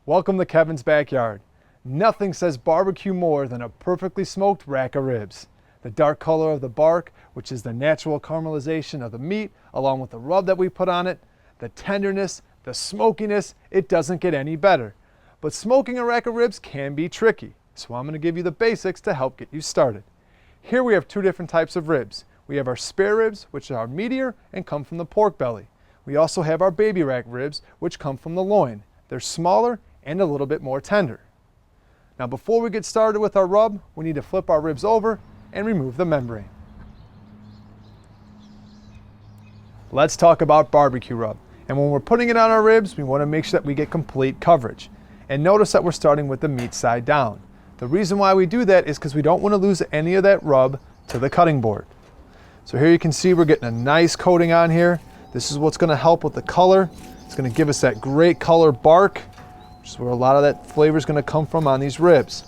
Welcome to Kevin's Backyard. Nothing says barbecue more than a perfectly smoked rack of ribs. The dark color of the bark, which is the natural caramelization of the meat, along with the rub that we put on it, the tenderness, the smokiness, it doesn't get any better. But smoking a rack of ribs can be tricky, so I'm going to give you the basics to help get you started. Here we have two different types of ribs. We have our spare ribs, which are meatier and come from the pork belly. We also have our baby rack ribs, which come from the loin. They're smaller and a little bit more tender. Now before we get started with our rub, we need to flip our ribs over and remove the membrane. Let's talk about barbecue rub. And when we're putting it on our ribs, we want to make sure that we get complete coverage. And notice that we're starting with the meat side down. The reason why we do that is because we don't want to lose any of that rub to the cutting board. So here you can see we're getting a nice coating on here. This is what's going to help with the color. It's going to give us that great color bark, which is where a lot of that flavor is going to come from on these ribs.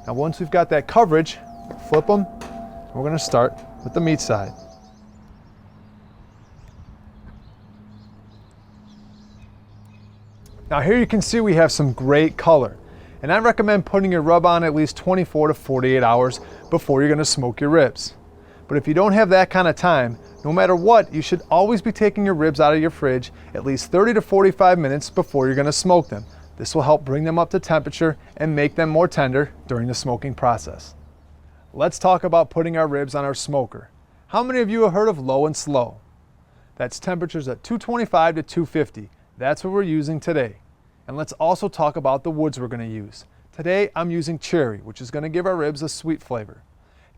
Now once we've got that coverage, flip them. We're going to start with the meat side. Now here you can see we have some great color. And I recommend putting your rub on at least 24 to 48 hours before you're going to smoke your ribs. But if you don't have that kind of time, no matter what, you should always be taking your ribs out of your fridge at least 30 to 45 minutes before you're going to smoke them. This will help bring them up to temperature and make them more tender during the smoking process. Let's talk about putting our ribs on our smoker. How many of you have heard of low and slow? That's temperatures at 225 to 250. That's what we're using today. And let's also talk about the woods we're going to use. Today I'm using cherry, which is going to give our ribs a sweet flavor.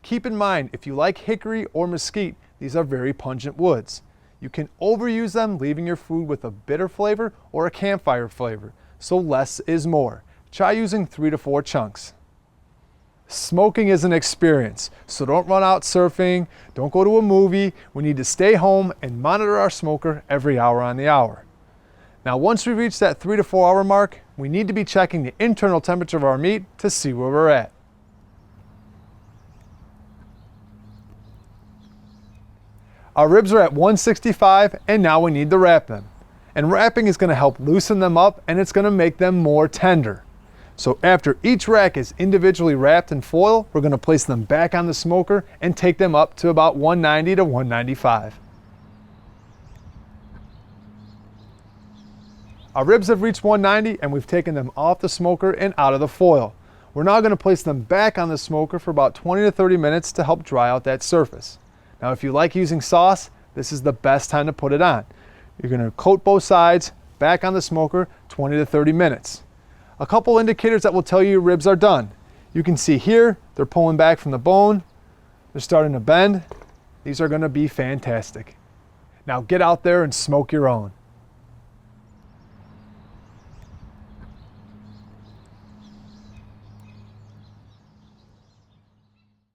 Keep in mind, if you like hickory or mesquite, these are very pungent woods. You can overuse them, leaving your food with a bitter flavor or a campfire flavor, so less is more. Try using 3 to 4 chunks. Smoking is an experience, so don't run out surfing, don't go to a movie. We need to stay home and monitor our smoker every hour on the hour. Now once we reach that 3 to 4 hour mark, we need to be checking the internal temperature of our meat to see where we're at. Our ribs are at 165 and now we need to wrap them. And wrapping is going to help loosen them up and it's going to make them more tender. So after each rack is individually wrapped in foil, we're going to place them back on the smoker and take them up to about 190 to 195. Our ribs have reached 190 and we've taken them off the smoker and out of the foil. We're now going to place them back on the smoker for about 20 to 30 minutes to help dry out that surface. Now if you like using sauce, this is the best time to put it on. You're going to coat both sides, back on the smoker, 20 to 30 minutes. A couple indicators that will tell you your ribs are done. You can see here, they're pulling back from the bone. They're starting to bend. These are going to be fantastic. Now get out there and smoke your own.